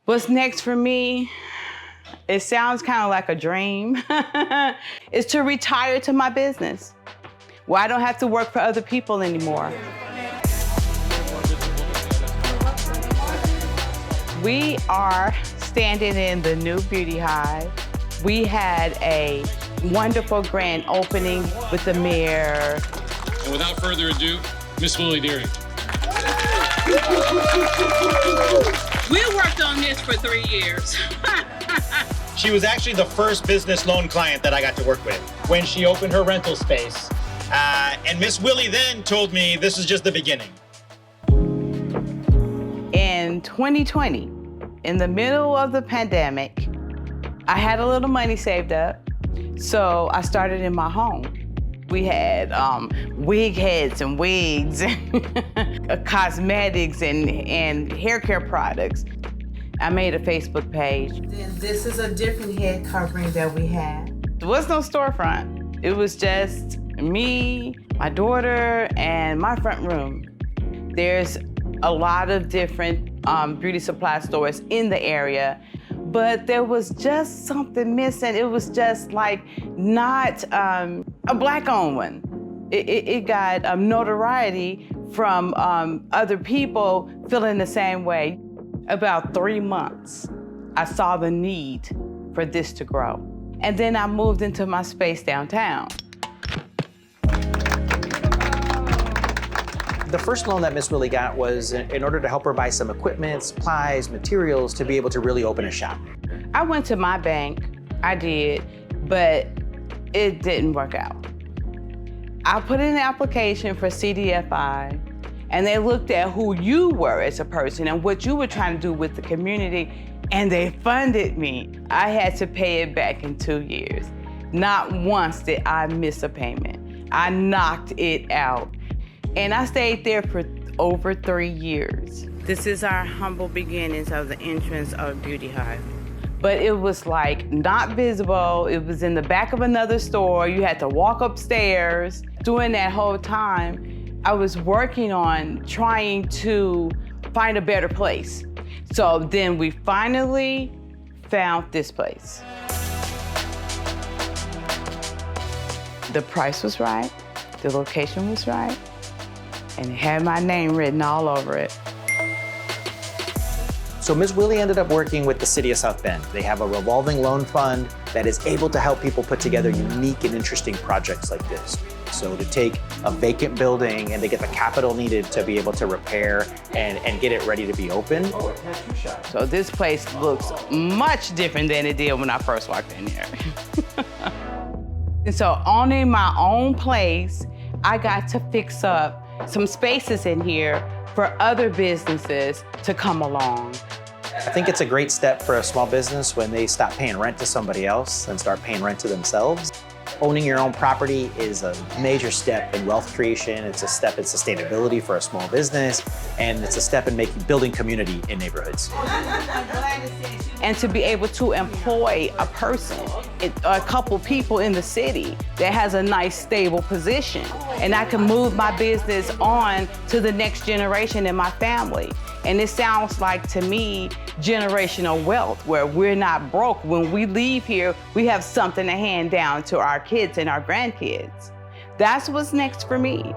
What's next for me? It sounds kind of like a dream. Is to retire to my business, where I don't have to work for other people anymore. We are standing in the new Beauty Hive. We had a wonderful grand opening with the mayor. And without further ado, Miss Willie Deary. We worked on this for 3 years. She was actually the first business loan client that I got to work with when she opened her rental space. And Miss Willie then told me this is just the beginning. In 2020, in the middle of the pandemic, I had a little money saved up, so I started in my home. We had wig heads and wigs, cosmetics and hair care products. I made a Facebook page. This is a different head covering that we had. There was no storefront. It was just me, my daughter, and my front room. There's a lot of different beauty supply stores in the area, but there was just something missing. It was just like not a Black-owned one. It got notoriety from other people feeling the same way. About 3 months, I saw the need for this to grow. And then I moved into my space downtown. The first loan that Miss Willie got was in order to help her buy some equipment, supplies, materials to be able to really open a shop. I went to my bank, I did, but it didn't work out. I put in an application for CDFI, and they looked at who you were as a person and what you were trying to do with the community, and they funded me. I had to pay it back in 2 years. Not once did I miss a payment. I knocked it out. And I stayed there for over 3 years. This is our humble beginnings of the entrance of Beauty Hive. But it was like not visible. It was in the back of another store. You had to walk upstairs. During that whole time, I was working on trying to find a better place. So then we finally found this place. The price was right, the location was right, and it had my name written all over it. So Ms. Willie ended up working with the city of South Bend. They have a revolving loan fund that is able to help people put together unique and interesting projects like this. So to take a vacant building and to get the capital needed to be able to repair and get it ready to be open. So this place looks much different than it did when I first walked in here. And so owning my own place, I got to fix up some spaces in here for other businesses to come along. I think it's a great step for a small business when they stop paying rent to somebody else and start paying rent to themselves. Owning your own property is a major step in wealth creation. It's a step in sustainability for a small business, and it's a step in building community in neighborhoods. And to be able to employ a person, a couple people in the city that has a nice, stable position. And I can move my business on to the next generation in my family. And it sounds like, to me, generational wealth, where we're not broke. When we leave here, we have something to hand down to our kids and our grandkids. That's what's next for me.